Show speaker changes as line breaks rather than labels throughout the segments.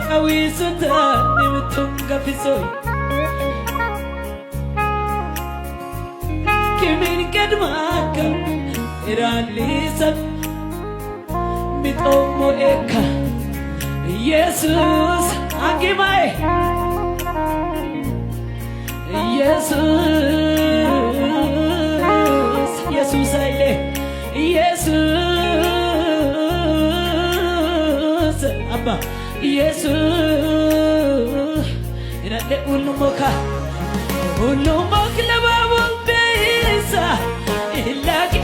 qawiisuta nimtunga fisoy kimin kadmaka iralisan mitomo eka Jesus agimai Jesus aile Jesus abba Jesus irade ulumoka lebabu beisa ilagi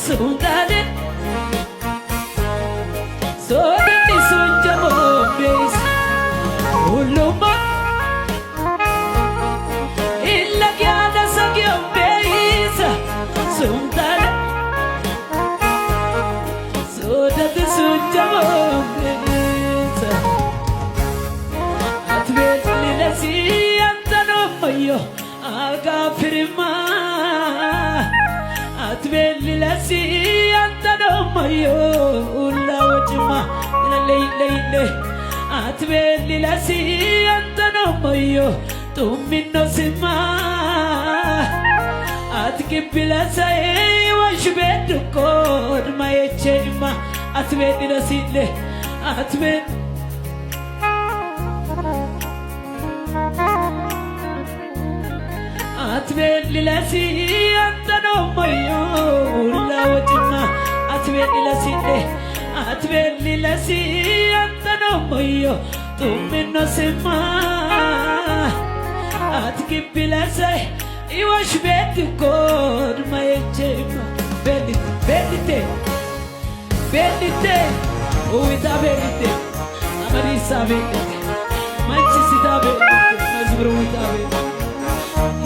sundale sodani sunjamo beisa ulumok ilagi ada sagyo beisa sundale sodani sunjamo beisa atbeli lesi antano mayo aga firma atbeli lesi antano mayo ulla wajma leile atbeli lesi antano mayo tumino sima atkibila sai washbedu kod mayechema atbeli lesi atbeli atbeli lesi antano mayo ulla wajma atbeli lesi antano mayo tumino sima atkibila sai washbedu kod mayechema belite uita belite amarisa belite manchesita belite mazbru uita belite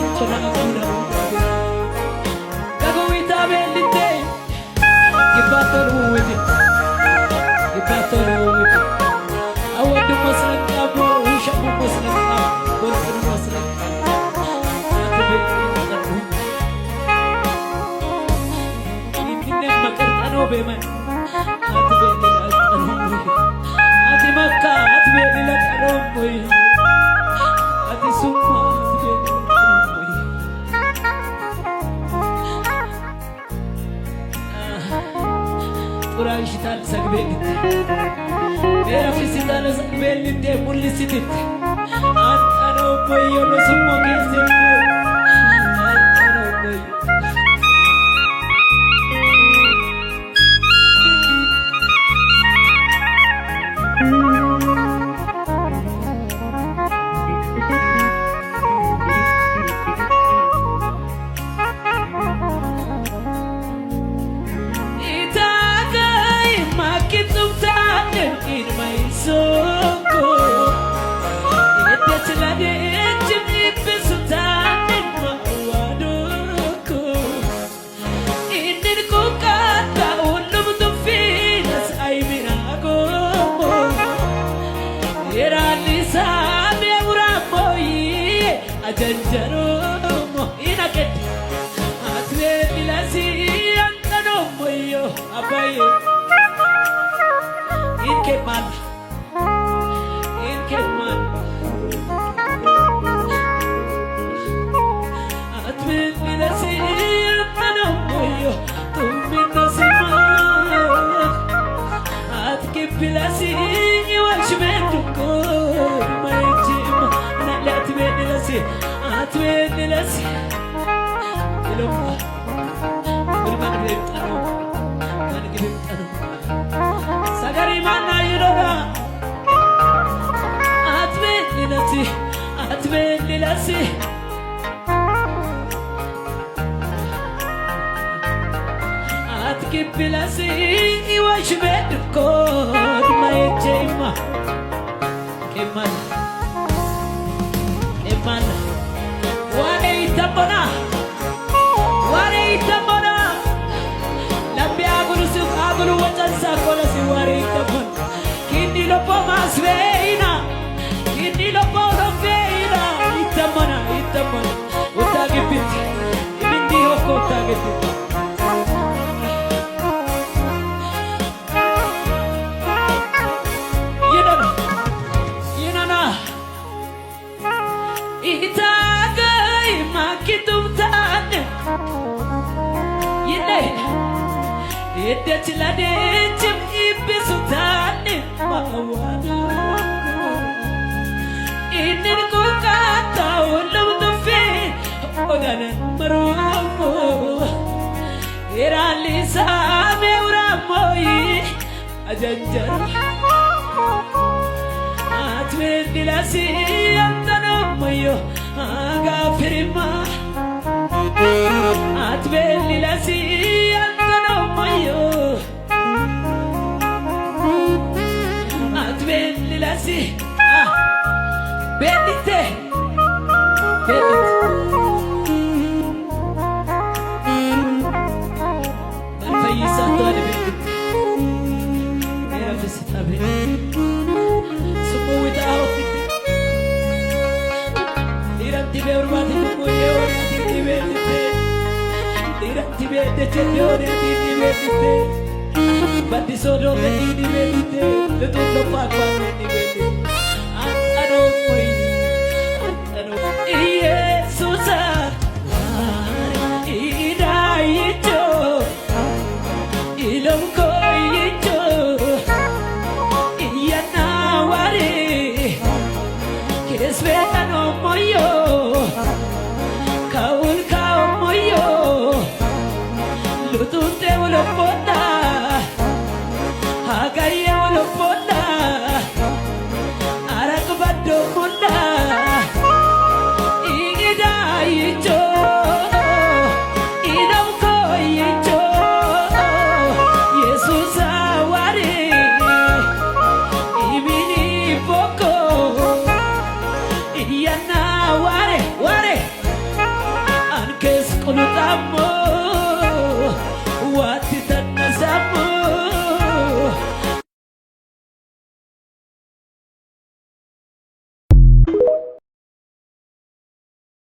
inchana abuna gago uita belite gibatoru awadu maslan abo shabu maslan bolsur maslan inne makartano beman ati makka atbeli la karomoy ati summa Quraishital sagbelit era fisital sagbelit de mulisitit antano boyo no summo kese antano boyo Janjaro inaket atbeli lesi antano moyo abaye inkeman atbeli lesi antano moyo tumino sima atkibila lesi washmedu ko mayjima nala atbeli lesi atbeli lesi ilomba berman bertano sagari mana yirora atbeli lesi atkibila lesi washmedu ko mayjima keman ware itabona lambi agulu wajansa kola si ware itabona kindi lopo masveina itabona utagipit ibindi hoko utagipit Dechladechim ibisutani mawala Inin ko kataw lumdufi Oganan marumo Irali sami uramoyi Ajanjar Atwin dilasi antanamoyo Agafirima Atwin dilasi antanamoyo Atwin dilasi Bendite Bendite Santo de Bendite Era visita Bendite Sumo without it Diranti beurmati kumoye ore ati Bendite Diranti bende chete ore ati Bendite Bandi sodo ati Bendite Letundo pakwa ati Bendite Ano moi Ano Jesus Ida ito Ilong ko ito Iyanawari Kineswetano mo yo Kaul kao mo yo Lutunte ulo po